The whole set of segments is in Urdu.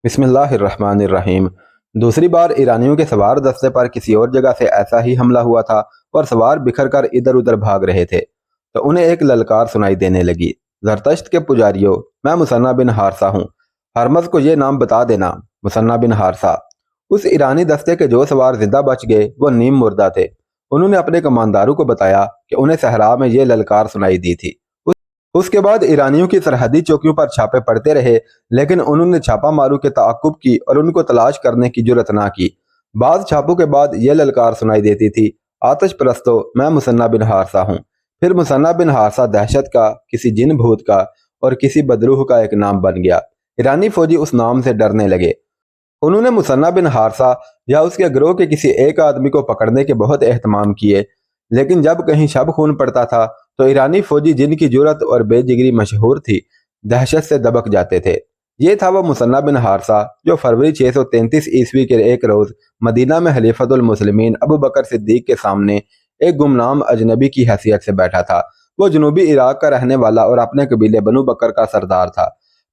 بسم اللہ الرحمن الرحیم۔ دوسری بار ایرانیوں کے سوار دستے پر کسی اور جگہ سے ایسا ہی حملہ ہوا تھا اور سوار بکھر کر ادھر ادھر بھاگ رہے تھے تو انہیں ایک للکار سنائی دینے لگی، زرتشت کے پجاریوں، میں مثنہ بن حارثہ ہوں، ہرمز کو یہ نام بتا دینا۔ مثنہ بن حارثہ۔ اس ایرانی دستے کے جو سوار زندہ بچ گئے وہ نیم مردہ تھے۔ انہوں نے اپنے کمانداروں کو بتایا کہ انہیں صحرا میں یہ للکار سنائی دی تھی۔ اس کے بعد ایرانیوں کی سرحدی چوکیوں پر چھاپے پڑتے رہے، لیکن انہوں نے چھاپا ماروں کے تعاقب کی اور ان کو تلاش کرنے کی جرت نہ کی۔ بعض چھاپوں کے بعد یہ للکار سنائی دیتی تھی، آتش پرستو، میں مثنہ بن حارثہ ہوں۔ پھر مثنہ بن حارثہ دہشت کا، کسی جن بھوت کا اور کسی بدروح کا ایک نام بن گیا۔ ایرانی فوجی اس نام سے ڈرنے لگے۔ انہوں نے مثنہ بن حارثہ یا اس کے گروہ کے کسی ایک آدمی کو پکڑنے کے بہت اہتمام کیے، لیکن جب کہیں شب خون پڑتا تھا تو ایرانی فوجی، جن کی جرت اور بے جگری مشہور تھی، دہشت سے دبک جاتے تھے۔ یہ تھا وہ مثنہ بن حارثہ جو فروری 633 عیسوی کے ایک روز مدینہ میں خلیفۃ المسلمین ابو بکر صدیق کے سامنے ایک گمنام اجنبی کی حیثیت سے بیٹھا تھا۔ وہ جنوبی عراق کا رہنے والا اور اپنے قبیلے بنو بکر کا سردار تھا۔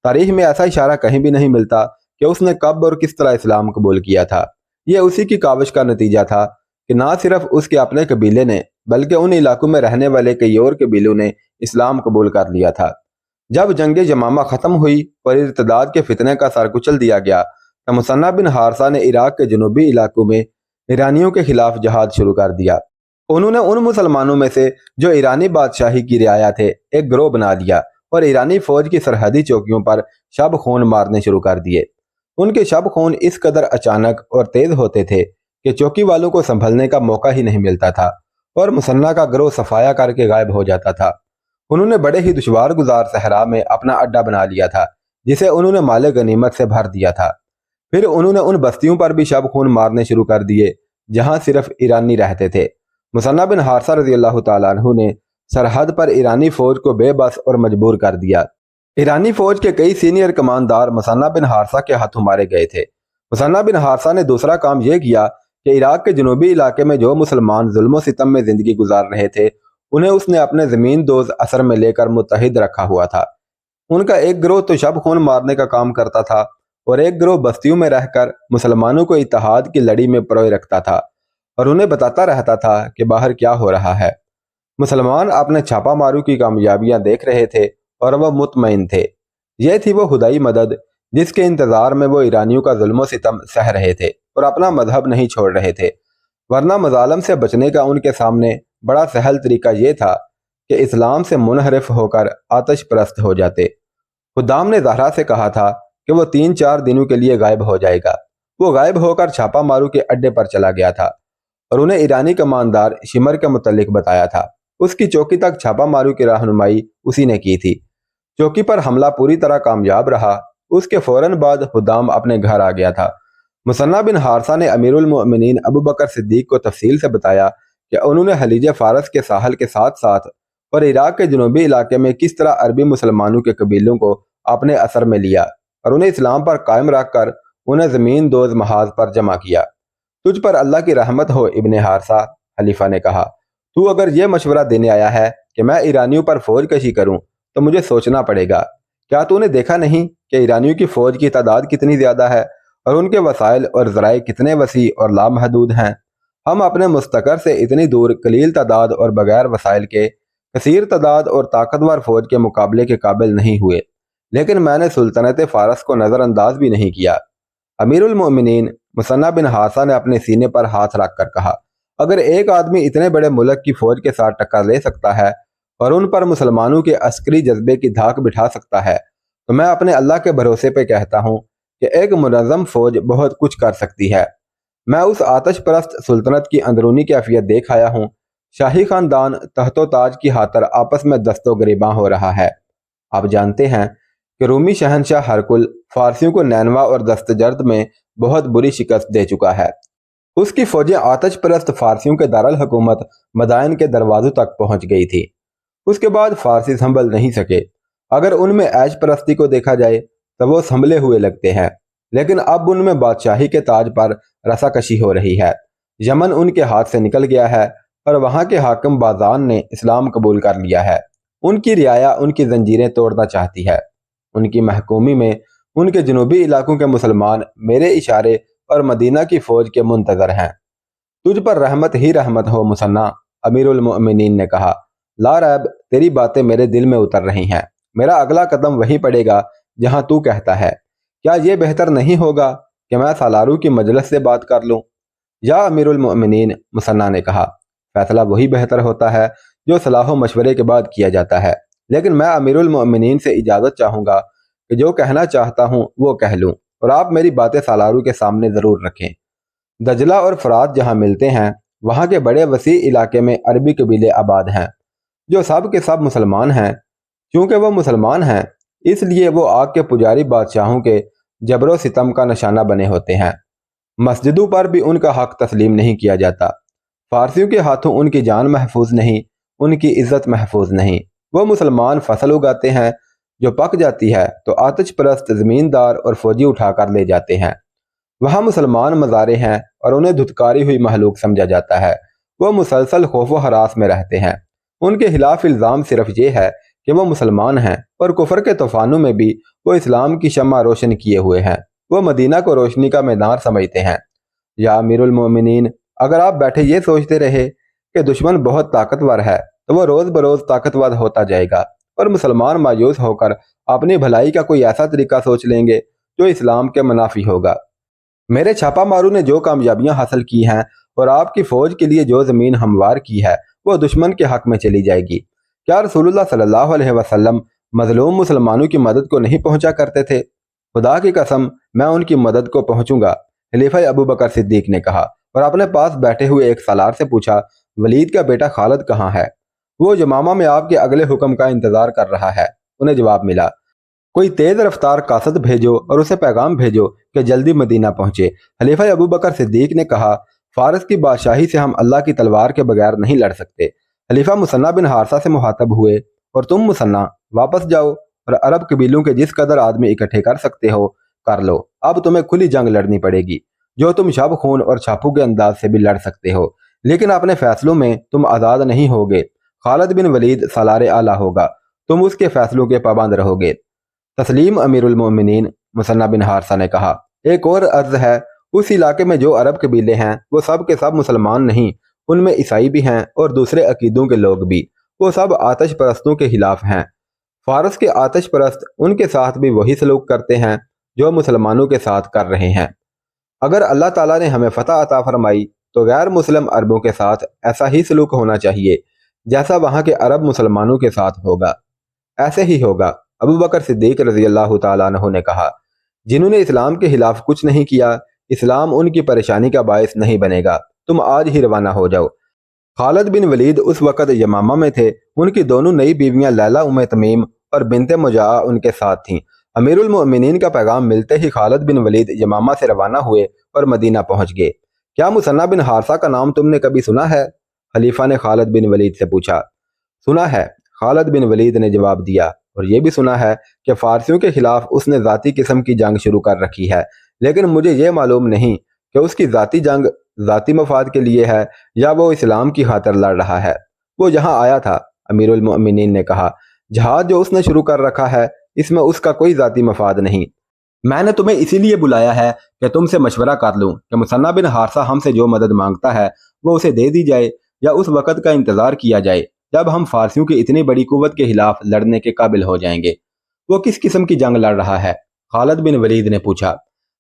تاریخ میں ایسا اشارہ کہیں بھی نہیں ملتا کہ اس نے کب اور کس طرح اسلام قبول کیا تھا۔ یہ اسی کی کاوش کا نتیجہ تھا کہ نہ صرف اس کے اپنے قبیلے نے بلکہ ان علاقوں میں رہنے والے کئی اور قبیلوں نے اسلام قبول کر لیا تھا۔ جب جنگ یمامہ ختم ہوئی اور ارتداد کے فتنے کا سر کچل دیا گیا تو مثنہ بن حارثہ نے عراق کے جنوبی علاقوں میں ایرانیوں کے خلاف جہاد شروع کر دیا۔ انہوں نے ان مسلمانوں میں سے جو ایرانی بادشاہی کی رعایا تھے ایک گروہ بنا لیا اور ایرانی فوج کی سرحدی چوکیوں پر شب خون مارنے شروع کر دیے۔ ان کے شب خون اس قدر اچانک اور تیز ہوتے تھے کہ چوکی والوں کو سنبھلنے کا موقع ہی نہیں ملتا تھا اور مثنہ کا گروہ صفایا کر کے غائب ہو جاتا تھا۔ انہوں نے بڑے ہی دشوار گزار صحرا میں اپنا اڈا بنا لیا تھا جسے انہوں نے مال غنیمت سے بھر دیا تھا۔ پھر انہوں نے ان بستیوں پر بھی شب خون مارنے شروع کر دیے جہاں صرف ایرانی رہتے تھے۔ مثنہ بن حارثہ رضی اللہ تعالیٰ عنہ نے سرحد پر ایرانی فوج کو بے بس اور مجبور کر دیا۔ ایرانی فوج کے کئی سینئر کماندار مثنہ بن حارثہ کے ہاتھوں مارے گئے تھے۔ مثنہ بن حارثہ نے دوسرا کام یہ کیا کہ عراق کے جنوبی علاقے میں جو مسلمان ظلم و ستم میں زندگی گزار رہے تھے انہیں اس نے اپنے زمین دوز اثر میں لے کر متحد رکھا ہوا تھا۔ ان کا ایک گروہ تو شب خون مارنے کا کام کرتا تھا اور ایک گروہ بستیوں میں رہ کر مسلمانوں کو اتحاد کی لڑی میں پروئے رکھتا تھا اور انہیں بتاتا رہتا تھا کہ باہر کیا ہو رہا ہے۔ مسلمان اپنے چھاپا ماروں کی کامیابیاں دیکھ رہے تھے اور وہ مطمئن تھے۔ یہ تھی وہ خدائی مدد جس کے انتظار میں وہ ایرانیوں کا ظلم و ستم سہ رہے تھے اور اپنا مذہب نہیں چھوڑ رہے تھے، ورنہ مظالم سے بچنے کا ان کے سامنے بڑا سہل طریقہ یہ تھا کہ اسلام سے منحرف ہو کر آتش پرست ہو جاتے۔ خدام نے زہرا سے کہا تھا کہ وہ 3-4 دنوں کے لیے غائب ہو جائے گا۔ وہ غائب ہو کر چھاپا مارو کے اڈے پر چلا گیا تھا اور انہیں ایرانی کماندار شمر کے متعلق بتایا تھا۔ اس کی چوکی تک چھاپا مارو کی رہنمائی اسی نے کی تھی۔ چوکی پر حملہ پوری طرح کامیاب رہا۔ اس کے فوراً بعد خدام اپنے گھر آ گیا تھا۔ مثنہ بن حارثہ نے امیر المؤمنین ابو بکر صدیق کو تفصیل سے بتایا کہ انہوں نے خلیج فارس کے ساحل کے ساتھ ساتھ اور عراق کے جنوبی علاقے میں کس طرح عربی مسلمانوں کے قبیلوں کو اپنے اثر میں لیا اور انہیں اسلام پر قائم رکھ کر انہیں زمین دوز محاذ پر جمع کیا۔ تجھ پر اللہ کی رحمت ہو ابن حارثہ، خلیفہ نے کہا۔ تو اگر یہ مشورہ دینے آیا ہے کہ میں ایرانیوں پر فوج کشی کروں تو مجھے سوچنا پڑے گا۔ کیا تو نے دیکھا نہیں کہ ایرانیوں کی فوج کی تعداد کتنی زیادہ ہے اور ان کے وسائل اور ذرائع کتنے وسیع اور لامحدود ہیں؟ ہم اپنے مستقر سے اتنی دور قلیل تعداد اور بغیر وسائل کے کثیر تعداد اور طاقتور فوج کے مقابلے کے قابل نہیں ہوئے، لیکن میں نے سلطنت فارس کو نظر انداز بھی نہیں کیا۔ امیر المؤمنین مثنہ بن حارثہ نے اپنے سینے پر ہاتھ رکھ کر کہا، اگر ایک آدمی اتنے بڑے ملک کی فوج کے ساتھ ٹکر لے سکتا ہے اور ان پر مسلمانوں کے عسکری جذبے کی دھاک بٹھا سکتا ہے تو میں اپنے اللہ کے بھروسے پہ کہتا ہوں کہ ایک منظم فوج بہت کچھ کر سکتی ہے۔ میں اس آتش پرست سلطنت کی اندرونی کیفیت دیکھ آیا ہوں۔ شاہی خاندان تحت و تاج کی خاطر آپس میں دست و گریباں ہو رہا ہے۔ آپ جانتے ہیں کہ رومی شہنشاہ ہرقل فارسیوں کو نینوا اور دستجرد میں بہت بری شکست دے چکا ہے۔ اس کی فوجیں آتش پرست فارسیوں کے دارالحکومت مدائن کے دروازوں تک پہنچ گئی تھی۔ اس کے بعد فارسی سنبھل نہیں سکے۔ اگر ان میں عیش پرستی کو دیکھا جائے تو وہ سنبھلے ہوئے لگتے ہیں، لیکن اب ان میں بادشاہی کے تاج پر رسا کشی ہو رہی ہے۔ یمن ان کے ہاتھ سے نکل گیا ہے اور وہاں کے حاکم بازان نے اسلام قبول کر لیا ہے۔ ان کی رعایا ان کی زنجیریں توڑنا چاہتی ہے۔ ان کی محکومی میں ان کے جنوبی علاقوں کے مسلمان میرے اشارے اور مدینہ کی فوج کے منتظر ہیں۔ تجھ پر رحمت ہی رحمت ہو مثنیٰ، امیر المؤمنین نے کہا۔ لا ریب تیری باتیں میرے دل میں اتر رہی ہیں۔ میرا اگلا قدم وہی پڑے گا جہاں تو کہتا ہے۔ کیا یہ بہتر نہیں ہوگا کہ میں سالارو کی مجلس سے بات کر لوں؟ یا امیر المؤمنین، مثنیٰ نے کہا، فیصلہ وہی بہتر ہوتا ہے جو صلاح و مشورے کے بعد کیا جاتا ہے، لیکن میں امیر المؤمنین سے اجازت چاہوں گا کہ جو کہنا چاہتا ہوں وہ کہہ لوں، اور آپ میری باتیں سالارو کے سامنے ضرور رکھیں۔ دجلہ اور فرات جہاں ملتے ہیں وہاں کے بڑے وسیع علاقے میں عربی قبیلے آباد ہیں جو سب کے سب مسلمان ہیں۔ چونکہ وہ مسلمان ہیں اس لیے وہ آگ کے پجاری بادشاہوں کے جبر و ستم کا نشانہ بنے ہوتے ہیں۔ مسجدوں پر بھی ان کا حق تسلیم نہیں کیا جاتا۔ فارسیوں کے ہاتھوں ان کی جان محفوظ نہیں، ان کی عزت محفوظ نہیں۔ وہ مسلمان فصل اگاتے ہیں، جو پک جاتی ہے تو آتش پرست زمیندار اور فوجی اٹھا کر لے جاتے ہیں۔ وہاں مسلمان مزارے ہیں اور انہیں دھتکاری ہوئی مخلوق سمجھا جاتا ہے۔ وہ مسلسل خوف و ہراس میں رہتے ہیں۔ ان کے خلاف الزام صرف یہ ہے کہ وہ مسلمان ہیں، اور کفر کے طوفانوں میں بھی وہ اسلام کی شمع روشن کیے ہوئے ہیں۔ وہ مدینہ کو روشنی کا میدان سمجھتے ہیں۔ یا امیر المومنین، اگر آپ بیٹھے یہ سوچتے رہے کہ دشمن بہت طاقتور ہے تو وہ روز بروز طاقتور ہوتا جائے گا، اور مسلمان مایوس ہو کر اپنی بھلائی کا کوئی ایسا طریقہ سوچ لیں گے جو اسلام کے منافی ہوگا۔ میرے چھاپا مارو نے جو کامیابیاں حاصل کی ہیں اور آپ کی فوج کے لیے جو زمین ہموار کی ہے وہ دشمن کے حق میں چلی جائے گی۔ کیا رسول اللہ صلی اللہ علیہ وسلم مظلوم مسلمانوں کی مدد کو نہیں پہنچا کرتے تھے؟ خدا کی قسم میں ان کی مدد کو پہنچوں گا، خلیفہ ابو بکر صدیق نے کہا، اور اپنے پاس بیٹھے ہوئے ایک سالار سے پوچھا، ولید کا بیٹا خالد کہاں ہے؟ وہ یمامہ میں آپ کے اگلے حکم کا انتظار کر رہا ہے، انہیں جواب ملا۔ کوئی تیز رفتار قاصد بھیجو اور اسے پیغام بھیجو کہ جلدی مدینہ پہنچے۔ خلیفہ ابو بکر صدیق نے کہا، فارس کی بادشاہی سے ہم اللہ کی تلوار کے بغیر نہیں لڑ سکتے۔ خلیفہ مثنیٰ بن حارثہ سے مخاطب ہوئے، اور تم مثنیٰ واپس جاؤ اور عرب قبیلوں کے جس قدر آدمی اکٹھے کر سکتے ہو کر لو۔ اب تمہیں کھلی جنگ لڑنی پڑے گی جو تم شب خون اور چھاپو کے انداز سے بھی لڑ سکتے ہو، لیکن اپنے فیصلوں میں تم آزاد نہیں ہوگے۔ خالد بن ولید سالار اعلیٰ ہوگا، تم اس کے فیصلوں کے پابند رہو گے۔ تسلیم امیر المؤمنین، مثنیٰ بن حارثہ نے کہا۔ ایک اور عرض ہے، اس علاقے میں جو عرب قبیلے ہیں وہ سب کے سب مسلمان نہیں، ان میں عیسائی بھی ہیں اور دوسرے عقیدوں کے لوگ بھی۔ وہ سب آتش پرستوں کے خلاف ہیں۔ فارس کے آتش پرست ان کے ساتھ بھی وہی سلوک کرتے ہیں جو مسلمانوں کے ساتھ کر رہے ہیں۔ اگر اللہ تعالیٰ نے ہمیں فتح عطا فرمائی تو غیر مسلم عربوں کے ساتھ ایسا ہی سلوک ہونا چاہیے جیسا وہاں کے عرب مسلمانوں کے ساتھ ہوگا۔ ایسے ہی ہوگا۔ ابو بکر صدیق رضی اللہ تعالیٰ عنہ نے کہا، جنہوں نے اسلام کے خلاف کچھ نہیں کیا، اسلام ان کی پریشانی کا باعث نہیں بنے گا۔ تم آج ہی روانہ ہو جاؤ۔ خالد بن ولید اس وقت یمامہ میں تھے۔ ان کی دونوں نئی بیویاں لیلہ تمیم اور بنت مجاعہ ان کے ساتھ تھیں۔ امیر المؤمنین کا پیغام ملتے ہی خالد بن ولید یمامہ سے روانہ ہوئے اور مدینہ پہنچ گئے۔ کیا مثنیٰ بن حارثہ کا نام تم نے کبھی سنا ہے؟ خلیفہ نے خالد بن ولید سے پوچھا۔ سنا ہے، خالد بن ولید نے جواب دیا، اور یہ بھی سنا ہے کہ فارسیوں کے خلاف اس نے ذاتی قسم کی جنگ شروع کر رکھی ہے، لیکن مجھے یہ معلوم نہیں کہ اس کی ذاتی جنگ ذاتی مفاد کے لیے ہے یا وہ اسلام کی خاطر لڑ رہا ہے۔ وہ یہاں آیا تھا، امیر المؤمنین نے کہا۔ جہاد جو اس نے شروع کر رکھا ہے اس میں اس کا کوئی ذاتی مفاد نہیں۔ میں نے تمہیں اسی لیے بلایا ہے کہ تم سے مشورہ کر لوں کہ مثنیٰ بن حارثہ ہم سے جو مدد مانگتا ہے وہ اسے دے دی جائے یا اس وقت کا انتظار کیا جائے جب ہم فارسیوں کی اتنی بڑی قوت کے خلاف لڑنے کے قابل ہو جائیں گے۔ وہ کس قسم کی جنگ لڑ رہا ہے؟ خالد بن ولید نے پوچھا۔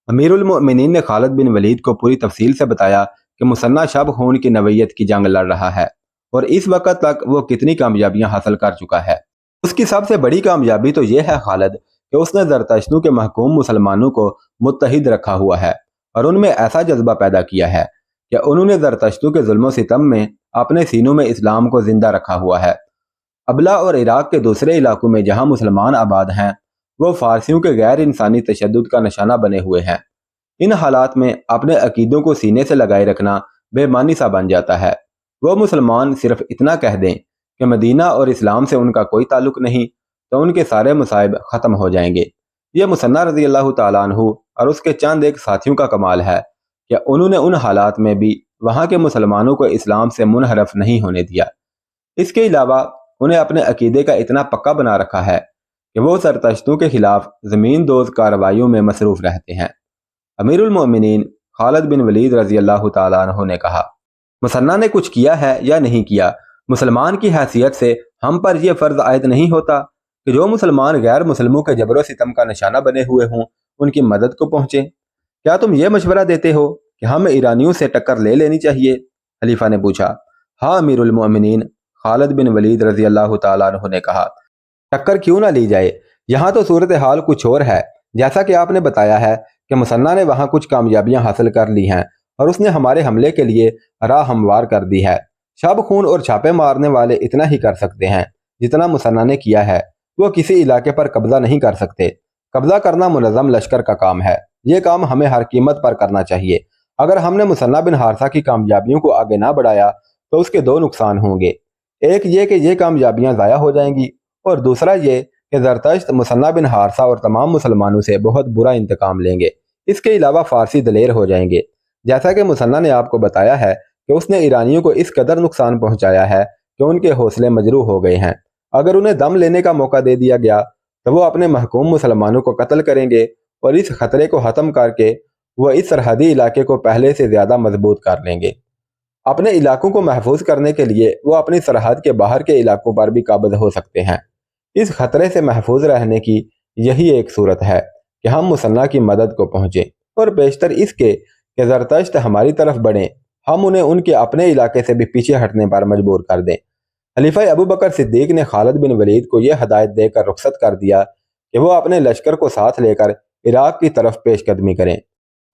امیر المؤمنین نے خالد بن ولید کو پوری تفصیل سے بتایا کہ مثنیٰ شب خون کی نوعیت کی جنگ لڑ رہا ہے اور اس وقت تک وہ کتنی کامیابیاں حاصل کر چکا ہے۔ اس کی سب سے بڑی کامیابی تو یہ ہے خالد کہ اس نے زرتشتوں کے محکوم مسلمانوں کو متحد رکھا ہوا ہے اور ان میں ایسا جذبہ پیدا کیا ہے کہ انہوں نے زرتشتوں کے ظلم و ستم میں اپنے سینوں میں اسلام کو زندہ رکھا ہوا ہے۔ ابلا اور عراق کے دوسرے علاقوں میں جہاں مسلمان آباد ہیں وہ فارسیوں کے غیر انسانی تشدد کا نشانہ بنے ہوئے ہیں۔ ان حالات میں اپنے عقیدوں کو سینے سے لگائے رکھنا بے معنی سا بن جاتا ہے۔ وہ مسلمان صرف اتنا کہہ دیں کہ مدینہ اور اسلام سے ان کا کوئی تعلق نہیں تو ان کے سارے مصائب ختم ہو جائیں گے۔ یہ مثنیٰ رضی اللہ تعالیٰ عنہ اور اس کے چند ایک ساتھیوں کا کمال ہے کہ انہوں نے ان حالات میں بھی وہاں کے مسلمانوں کو اسلام سے منحرف نہیں ہونے دیا۔ اس کے علاوہ انہیں اپنے عقیدے کا اتنا پکا بنا رکھا ہے کہ وہ سرتشتوں کے خلاف زمین دوز کارروائیوں میں مصروف رہتے ہیں۔ امیر المومنین خالد بن ولید رضی اللہ تعالیٰ عنہ نے کہا، مثنیٰ نے کچھ کیا ہے یا نہیں کیا، مسلمان کی حیثیت سے ہم پر یہ فرض عائد نہیں ہوتا کہ جو مسلمان غیر مسلموں کے جبر و ستم کا نشانہ بنے ہوئے ہوں ان کی مدد کو پہنچیں؟ کیا تم یہ مشورہ دیتے ہو کہ ہمیں ایرانیوں سے ٹکر لے لینی چاہیے؟ خلیفہ نے پوچھا۔ ہاں امیر المومنین خالد بن ولید رضی اللہ تعالیٰ عنہ نے کہا، ٹکر کیوں نہ لی جائے، یہاں تو صورتحال کچھ اور ہے۔ جیسا کہ آپ نے بتایا ہے کہ مثنیٰ نے وہاں کچھ کامیابیاں حاصل کر لی ہیں اور اس نے ہمارے حملے کے لیے راہ ہموار کر دی ہے۔ شب خون اور چھاپے مارنے والے اتنا ہی کر سکتے ہیں جتنا مثنیٰ نے کیا ہے، وہ کسی علاقے پر قبضہ نہیں کر سکتے۔ قبضہ کرنا منظم لشکر کا کام ہے، یہ کام ہمیں ہر قیمت پر کرنا چاہیے۔ اگر ہم نے مثنیٰ بن حارثہ کی کامیابیوں کو آگے نہ بڑھایا تو اس کے دو نقصان ہوں گے، ایک یہ کہ یہ کامیابیاں ضائع ہو جائیں گی، اور دوسرا یہ کہ زرتشت مثنیٰ بن حارثہ اور تمام مسلمانوں سے بہت برا انتقام لیں گے۔ اس کے علاوہ فارسی دلیر ہو جائیں گے، جیسا کہ مثنیٰ نے آپ کو بتایا ہے کہ اس نے ایرانیوں کو اس قدر نقصان پہنچایا ہے کہ ان کے حوصلے مجروح ہو گئے ہیں۔ اگر انہیں دم لینے کا موقع دے دیا گیا تو وہ اپنے محکوم مسلمانوں کو قتل کریں گے اور اس خطرے کو ختم کر کے وہ اس سرحدی علاقے کو پہلے سے زیادہ مضبوط کر لیں گے۔ اپنے علاقوں کو محفوظ کرنے کے لیے وہ اپنی سرحد کے باہر کے علاقوں پر بھی قابض ہو سکتے ہیں۔ اس خطرے سے محفوظ رہنے کی یہی ایک صورت ہے کہ ہم مثنیٰ کی مدد کو پہنچیں، اور بیشتر اس کے کہ زرتشت ہماری طرف بڑھیں، ہم انہیں ان کے اپنے علاقے سے بھی پیچھے ہٹنے پر مجبور کر دیں۔ خلیفہ ابوبکر صدیق نے خالد بن ولید کو یہ ہدایت دے کر رخصت کر دیا کہ وہ اپنے لشکر کو ساتھ لے کر عراق کی طرف پیش قدمی کریں۔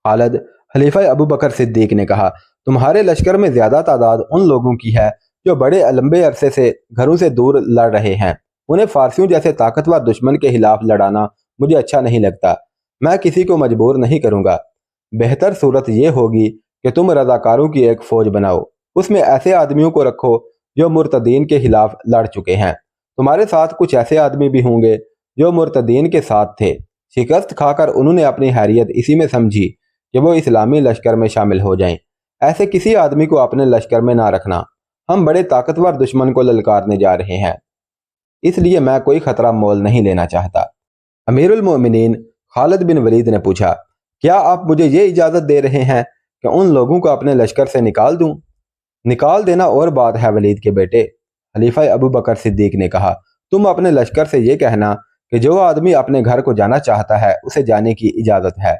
خالد، خلیفہ ابوبکر صدیق نے کہا، تمہارے لشکر میں زیادہ تعداد ان لوگوں کی ہے جو بڑے لمبے عرصے سے گھروں سے دور لڑ رہے ہیں۔ انہیں فارسیوں جیسے طاقتور دشمن کے خلاف لڑانا مجھے اچھا نہیں لگتا۔ میں کسی کو مجبور نہیں کروں گا۔ بہتر صورت یہ ہوگی کہ تم رضاکاروں کی ایک فوج بناؤ، اس میں ایسے آدمیوں کو رکھو جو مرتدین کے خلاف لڑ چکے ہیں۔ تمہارے ساتھ کچھ ایسے آدمی بھی ہوں گے جو مرتدین کے ساتھ تھے، شکست کھا کر انہوں نے اپنی حیثیت اسی میں سمجھی کہ وہ اسلامی لشکر میں شامل ہو جائیں۔ ایسے کسی آدمی کو اپنے لشکر میں نہ رکھنا، ہم بڑے طاقتور دشمن کو للکارنے جا رہے ہیں، اس لیے میں کوئی خطرہ مول نہیں لینا چاہتا۔ امیر المومنین خالد بن ولید نے پوچھا، کیا آپ مجھے یہ اجازت دے رہے ہیں کہ ان لوگوں کو اپنے لشکر سے نکال دوں؟ نکال دینا اور بات ہے ولید کے بیٹے، خلیفہ ابوبکر صدیق نے کہا، تم اپنے لشکر سے یہ کہنا کہ جو آدمی اپنے گھر کو جانا چاہتا ہے اسے جانے کی اجازت ہے،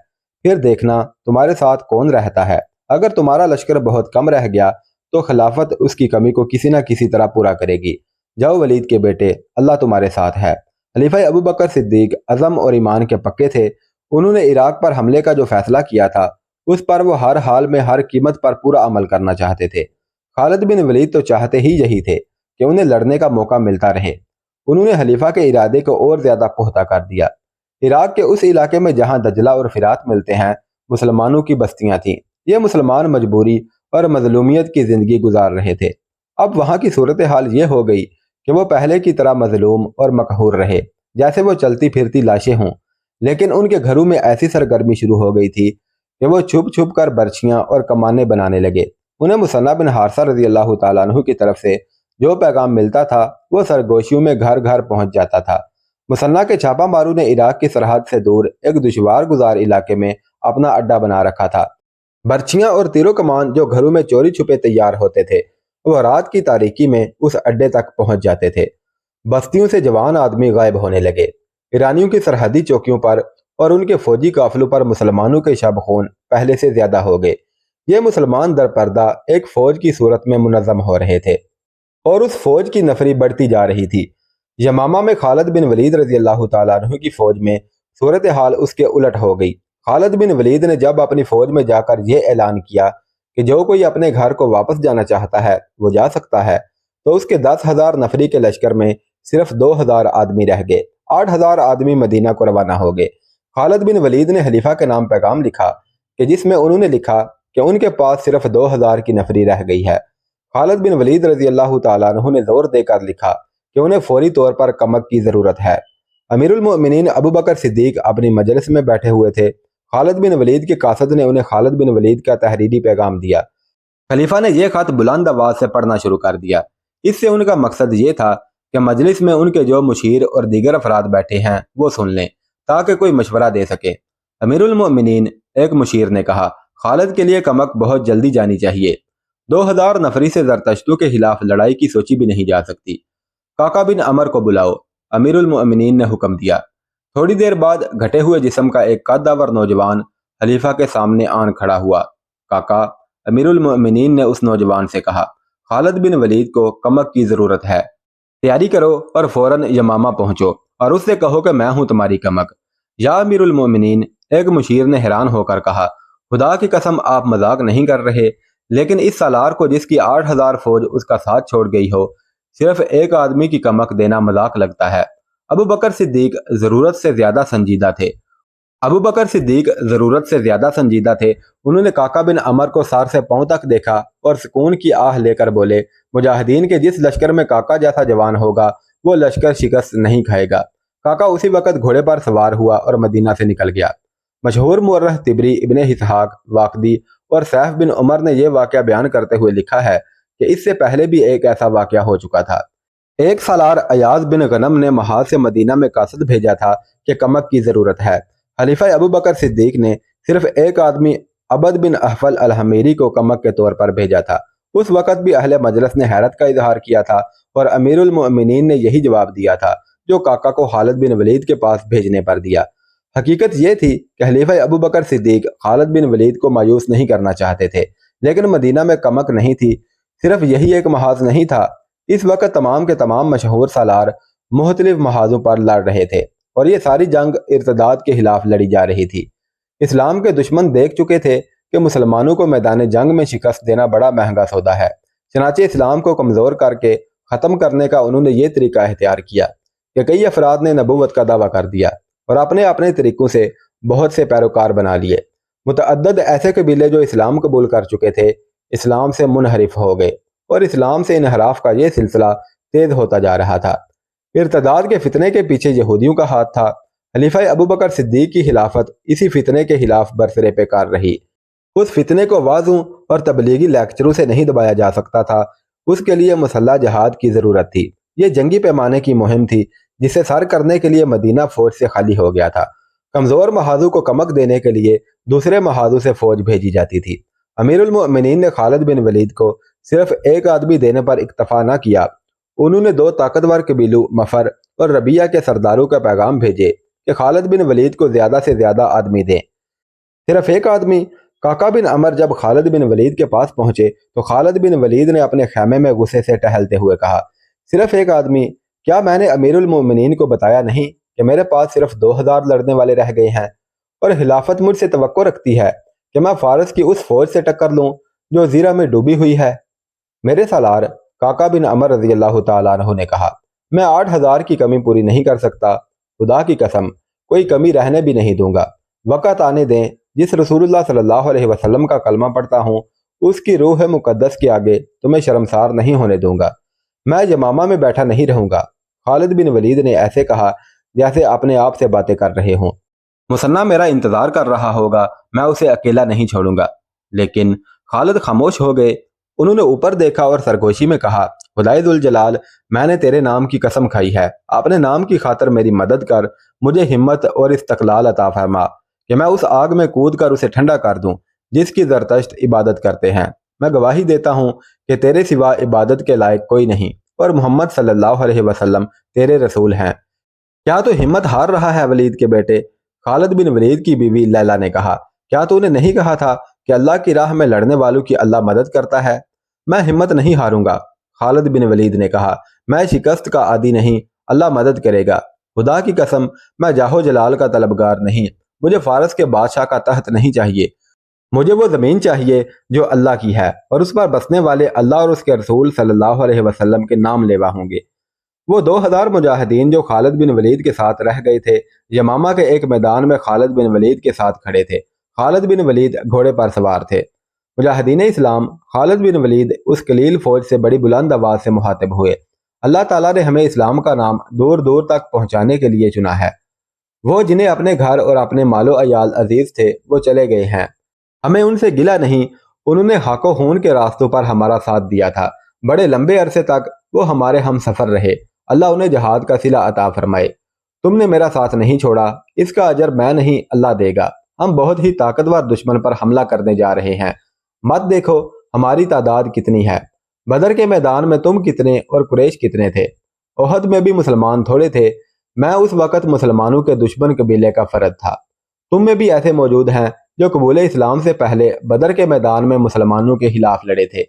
پھر دیکھنا تمہارے ساتھ کون رہتا ہے۔ اگر تمہارا لشکر بہت کم رہ گیا تو خلافت اس کی کمی کو کسی نہ کسی طرح پورا کرے گی۔ جاؤ ولید کے بیٹے، اللہ تمہارے ساتھ ہے۔ خلیفہ ابوبکر صدیق عزم اور ایمان کے پکے تھے۔ انہوں نے عراق پر حملے کا جو فیصلہ کیا تھا اس پر وہ ہر حال میں ہر قیمت پر پورا عمل کرنا چاہتے تھے۔ خالد بن ولید تو چاہتے ہی یہی تھے کہ انہیں لڑنے کا موقع ملتا رہے۔ انہوں نے خلیفہ کے ارادے کو اور زیادہ پختہ کر دیا۔ عراق کے اس علاقے میں جہاں دجلہ اور فرات ملتے ہیں مسلمانوں کی بستیاں تھیں۔ یہ مسلمان مجبوری اور مظلومیت کی زندگی گزار رہے تھے۔ اب وہاں کی صورتحال یہ ہو گئی کہ وہ پہلے کی طرح مظلوم اور مقہور رہے، جیسے وہ چلتی پھرتی لاشیں ہوں، لیکن ان کے گھروں میں ایسی سرگرمی شروع ہو گئی تھی کہ وہ چھپ چھپ کر برچیاں اور کمانے بنانے لگے۔ انہیں مثنیٰ بن حارثہ رضی اللہ تعالیٰ عنہ کی طرف سے جو پیغام ملتا تھا وہ سرگوشیوں میں گھر گھر پہنچ جاتا تھا۔ مثنیٰ کے چھاپا ماروں نے عراق کی سرحد سے دور ایک دشوار گزار علاقے میں اپنا اڈا بنا رکھا تھا۔ برچیاں اور تیر و کمان جو گھروں میں چوری چھپے تیار ہوتے تھے وہ رات کی تاریکی میں اس اڈے تک پہنچ جاتے تھے۔ بستیوں سے جوان آدمی غائب ہونے لگے۔ ایرانیوں کی سرحدی چوکیوں پر اور ان کے فوجی قافلوں پر مسلمانوں کے شب خون پہلے سے زیادہ ہو گئے۔ یہ مسلمان در پردہ ایک فوج کی صورت میں منظم ہو رہے تھے اور اس فوج کی نفری بڑھتی جا رہی تھی۔ یمامہ میں خالد بن ولید رضی اللہ تعالیٰ عنہ کی فوج میں صورتحال اس کے الٹ ہو گئی۔ خالد بن ولید نے جب اپنی فوج میں جا کر یہ اعلان کیا کہ جو کوئی اپنے گھر کو واپس جانا چاہتا ہے وہ جا سکتا ہے، تو اس کے 10,000 نفری کے لشکر میں صرف 2,000 آدمی رہ گئے۔ 8,000 آدمی مدینہ کو روانہ ہو گئے۔ خالد بن ولید نے خلیفہ کے نام پیغام لکھا کہ جس میں انہوں نے لکھا کہ ان کے پاس صرف 2,000 کی نفری رہ گئی ہے۔ خالد بن ولید رضی اللہ تعالیٰ عنہ نے زور دے کر لکھا کہ انہیں فوری طور پر کمک کی ضرورت ہے۔ امیر المؤمنین ابوبکر صدیق اپنی مجلس میں بیٹھے ہوئے تھے۔ خالد بن ولید کے قاصد نے انہیں خالد بن ولید کا تحریری پیغام دیا۔ خلیفہ نے یہ خط بلند آواز سے پڑھنا شروع کر دیا۔ اس سے ان کا مقصد یہ تھا کہ مجلس میں ان کے جو مشیر اور دیگر افراد بیٹھے ہیں وہ سن لیں تاکہ کوئی مشورہ دے سکے۔ امیر المؤمنین ایک مشیر نے کہا، خالد کے لیے کمک بہت جلدی جانی چاہیے، 2000 نفری سے زرتشتوں کے خلاف لڑائی کی سوچی بھی نہیں جا سکتی۔ کاکا بن عمر کو بلاؤ، امیر المؤمنین نے حکم دیا۔ تھوڑی دیر بعد گھٹے ہوئے جسم کا ایک قدور نوجوان خلیفہ کے سامنے آن کھڑا ہوا۔ کاکا، امیر المؤمنین نے اس نوجوان سے کہا، خالد بن ولید کو کمک کی ضرورت ہے، تیاری کرو اور فوراً یمامہ پہنچو اور اس سے کہو کہ میں ہوں تمہاری کمک۔ یا امیر المؤمنین، ایک مشیر نے حیران ہو کر کہا، خدا کی قسم آپ مذاق نہیں کر رہے، لیکن اس سالار کو جس کی 8000 فوج اس کا ساتھ چھوڑ گئی ہو، صرف ایک آدمی کی کمک دینا مذاق لگتا ہے۔ ابو بکر صدیق ضرورت سے زیادہ سنجیدہ تھے۔ انہوں نے کاکا بن عمر کو سار سے پاؤں تک دیکھا اور سکون کی آہ لے کر بولے، مجاہدین کے جس لشکر میں کاکا جیسا جوان ہوگا وہ لشکر شکست نہیں کھائے گا۔ کاکا اسی وقت گھوڑے پر سوار ہوا اور مدینہ سے نکل گیا۔ مشہور مورخ طبری، ابن اسحاق، واقدی اور سیف بن عمر نے یہ واقعہ بیان کرتے ہوئے لکھا ہے کہ اس سے پہلے بھی ایک ایسا واقعہ ہو چکا تھا۔ ایک سالار ایاز بن غنم نے محاذ سے مدینہ میں قاصد بھیجا تھا کہ کمک کی ضرورت ہے۔ خلیفہ ابو بکر صدیق نے صرف ایک آدمی عبد بن احفل الحمیری کو کمک کے طور پر بھیجا تھا۔ اس وقت بھی اہل مجلس نے حیرت کا اظہار کیا تھا اور امیر المؤمنین نے یہی جواب دیا تھا جو کاکا کو خالد بن ولید کے پاس بھیجنے پر دیا۔ حقیقت یہ تھی کہ خلیفہ ابو بکر صدیق خالد بن ولید کو مایوس نہیں کرنا چاہتے تھے، لیکن مدینہ میں کمک نہیں تھی۔ صرف یہی ایک محاذ نہیں تھا، اس وقت تمام کے تمام مشہور سالار مختلف محاذوں پر لڑ رہے تھے اور یہ ساری جنگ ارتداد کے خلاف لڑی جا رہی تھی۔ اسلام کے دشمن دیکھ چکے تھے کہ مسلمانوں کو میدان جنگ میں شکست دینا بڑا مہنگا سودا ہے، چنانچہ اسلام کو کمزور کر کے ختم کرنے کا انہوں نے یہ طریقہ اختیار کیا کہ کئی افراد نے نبوت کا دعویٰ کر دیا اور اپنے اپنے طریقوں سے بہت سے پیروکار بنا لیے۔ متعدد ایسے قبیلے جو اسلام قبول کر چکے تھے اسلام سے منحرف ہو گئے اور اسلام سے انحراف کا یہ سلسلہ تیز ہوتا جا رہا تھا۔ ارتداد کے فتنے کے پیچھے یہودیوں کا ہاتھ تھا۔ خلیفہ ابو بکر صدیق کی خلافت اسی فتنے کے خلاف برسرے پیکار رہی۔ اس فتنے کو واضحوں اور تبلیغی لیکچروں سے نہیں دبایا جا سکتا تھا، اس کے لیے مسلح جہاد کی ضرورت تھی۔ یہ جنگی پیمانے کی مہم تھی جسے سر کرنے کے لیے مدینہ فوج سے خالی ہو گیا تھا۔ کمزور محاذوں کو کمک دینے کے لیے دوسرے محاذوں سے فوج بھیجی جاتی تھی۔ امیر المؤمنین نے خالد بن ولید کو صرف ایک آدمی دینے پر اکتفا نہ کیا، انہوں نے 2 طاقتور قبیلوں مفر اور ربیہ کے سرداروں کا پیغام بھیجے کہ خالد بن ولید کو زیادہ سے زیادہ آدمی دیں۔ صرف ایک آدمی؟ کاکا بن عمر جب خالد بن ولید کے پاس پہنچے تو خالد بن ولید نے اپنے خیمے میں غصے سے ٹہلتے ہوئے کہا، صرف ایک آدمی؟ کیا میں نے امیر المؤمنین کو بتایا نہیں کہ میرے پاس صرف 2000 لڑنے والے رہ گئے ہیں، اور خلافت مجھ سے توقع رکھتی ہے کہ میں فارس کی اس فوج سے ٹکر لوں جو زیرہ میں ڈوبی ہوئی ہے؟ میرے سالار کاکا بن عمر رضی اللہ تعالیٰ عنہ نے کہا، میں 8000 کی کمی پوری نہیں کر سکتا، خدا کی قسم کوئی کمی رہنے بھی نہیں دوں گا۔ وقت آنے دیں جس رسول اللہ صلی اللہ علیہ وسلم کا کلمہ پڑھتا ہوں اس کی روح مقدس کے آگے تمہیں شرمسار نہیں ہونے دوں گا، میں یمامہ میں بیٹھا نہیں رہوں گا۔ خالد بن ولید نے ایسے کہا جیسے اپنے آپ سے باتیں کر رہے ہوں۔ مثنیٰ میرا انتظار کر رہا ہوگا، میں اسے اکیلا نہیں چھوڑوں گا۔ لیکن خالد خاموش ہو گئے۔ انہوں نے اوپر دیکھا اور سرگوشی میں کہا، خدائے ذوالجلال، میں نے تیرے نام کی قسم کھائی ہے، اپنے نام کی خاطر میری مدد کر، مجھے ہمت اور استقلال عطا فرما کہ میں اس آگ میں کود کر اسے ٹھنڈا کر دوں جس کی زرتشت عبادت کرتے ہیں۔ میں گواہی دیتا ہوں کہ تیرے سوا عبادت کے لائق کوئی نہیں اور محمد صلی اللہ علیہ وسلم تیرے رسول ہیں۔ کیا تو ہمت ہار رہا ہے ولید کے بیٹے؟ خالد بن ولید کی بیوی لیلا نے کہا، کیا تو نے نہیں کہا تھا کہ اللہ کی راہ میں لڑنے والوں کی اللہ مدد کرتا ہے؟ میں ہمت نہیں ہاروں گا۔ خالد بن ولید نے کہا، میں شکست کا عادی نہیں، اللہ مدد کرے گا۔ خدا کی قسم میں جاہ و جلال کا طلبگار نہیں، مجھے فارس کے بادشاہ کا تخت نہیں چاہیے، مجھے وہ زمین چاہیے جو اللہ کی ہے اور اس پر بسنے والے اللہ اور اس کے رسول صلی اللہ علیہ وسلم کے نام لیوا ہوں گے۔ وہ 2000 مجاہدین جو خالد بن ولید کے ساتھ رہ گئے تھے یمامہ کے ایک میدان میں خالد بن ولید کے ساتھ کھڑے تھے۔ خالد بن ولید گھوڑے پر سوار تھے۔ مجاہدین اسلام خالد بن ولید اس قلیل فوج سے بڑی بلند آواز سے مخاطب ہوئے، اللہ تعالیٰ نے ہمیں اسلام کا نام دور دور تک پہنچانے کے لیے چنا ہے۔ وہ جنہیں اپنے گھر اور اپنے مال و عیال عزیز تھے وہ چلے گئے ہیں، ہمیں ان سے گلہ نہیں، انہوں نے حق و خون کے راستوں پر ہمارا ساتھ دیا تھا، بڑے لمبے عرصے تک وہ ہمارے ہم سفر رہے اللہ انہیں جہاد کا صلہ عطا فرمائے۔ تم نے میرا ساتھ نہیں چھوڑا، اس کا اجر میں نہیں اللہ دے گا۔ ہم بہت ہی طاقتور دشمن پر حملہ کرنے جا رہے ہیں، مت دیکھو ہماری تعداد کتنی ہے۔ بدر کے میدان میں تم کتنے اور قریش کتنے تھے؟ احد میں بھی مسلمان تھوڑے تھے، میں اس وقت مسلمانوں کے دشمن قبیلے کا فرد تھا۔ تم میں بھی ایسے موجود ہیں جو قبول اسلام سے پہلے بدر کے میدان میں مسلمانوں کے خلاف لڑے تھے۔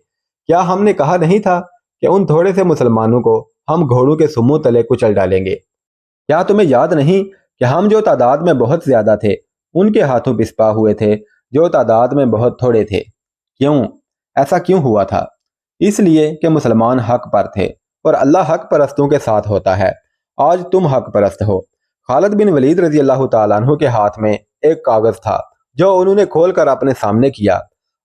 کیا ہم نے کہا نہیں تھا کہ ان تھوڑے سے مسلمانوں کو ہم گھوڑوں کے سموں تلے کچل ڈالیں گے؟ کیا تمہیں یاد نہیں کہ ہم جو تعداد میں بہت زیادہ تھے ان کے ہاتھوں پسپا ہوئے تھے جو تعداد میں بہت تھوڑے تھے؟ کیوں ایسا کیوں ہوا تھا؟ اس لیے کہ مسلمان حق پر تھے اور اللہ حق پرستوں کے ساتھ ہوتا ہے۔ آج تم حق پرست ہو۔ خالد بن ولید رضی اللہ تعالیٰ عنہ کے ہاتھ میں ایک کاغذ تھا جو انہوں نے کھول کر اپنے سامنے کیا۔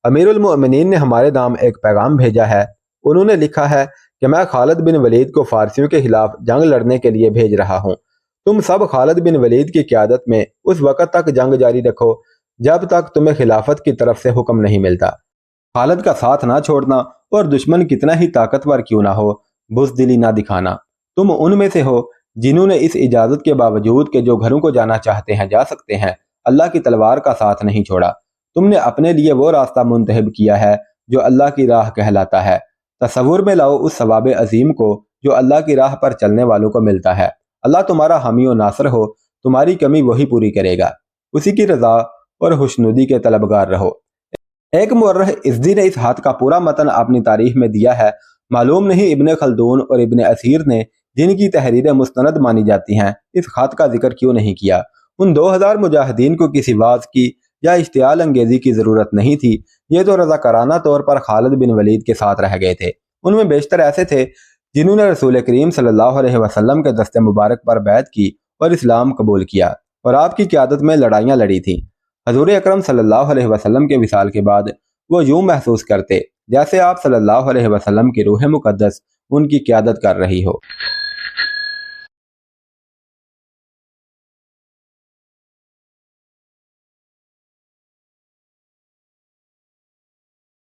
امیر المؤمنین نے ہمارے نام ایک پیغام بھیجا ہے۔ انہوں نے لکھا ہے کہ میں خالد بن ولید کو فارسیوں کے خلاف جنگ لڑنے کے لیے بھیج رہا ہوں۔ تم سب خالد بن ولید کی قیادت میں اس وقت تک جنگ جاری رکھو جب تک تمہیں خلافت کی طرف سے حکم نہیں ملتا۔ خالد کا ساتھ نہ چھوڑنا اور دشمن کتنا ہی طاقتور کیوں نہ ہو بزدلی نہ دکھانا۔ تم ان میں سے ہو جنہوں نے اس اجازت کے باوجود کہ جو گھروں کو جانا چاہتے ہیں جا سکتے ہیں، اللہ کی تلوار کا ساتھ نہیں چھوڑا۔ تم نے اپنے لیے وہ راستہ منتخب کیا ہے جو اللہ کی راہ کہلاتا ہے۔ تصور میں لاؤ اس ثواب عظیم کو جو اللہ کی راہ پر چلنے والوں کو ملتا ہے۔ اللہ تمہارا حامی و ناصر ہو، تمہاری کمی وہی پوری کرے گا۔ اسی کی رضا اور خوشنودی کے طلبگار رہو۔ ایک مورخ ازدی نے اس خط کا پورا متن اپنی تاریخ میں دیا ہے۔ معلوم نہیں ابن خلدون اور ابن اثیر نے جن کی تحریریں مستند مانی جاتی ہیں اس خط کا ذکر کیوں نہیں کیا۔ ان 2000 مجاہدین کو کسی واز کی یا اشتعال انگیزی کی ضرورت نہیں تھی، یہ تو رضاکارانہ طور پر خالد بن ولید کے ساتھ رہ گئے تھے۔ ان میں بیشتر ایسے تھے جنہوں نے رسول کریم صلی اللہ علیہ وسلم کے دست مبارک پر بیعت کی اور اسلام قبول کیا اور آپ کی قیادت میں لڑائیاں لڑی تھیں۔ حضور اکرم صلی اللہ علیہ وسلم کے وصال کے بعد وہ یوں محسوس کرتے جیسے آپ صلی اللہ علیہ وسلم کی روح مقدس ان کی قیادت کر رہی ہو۔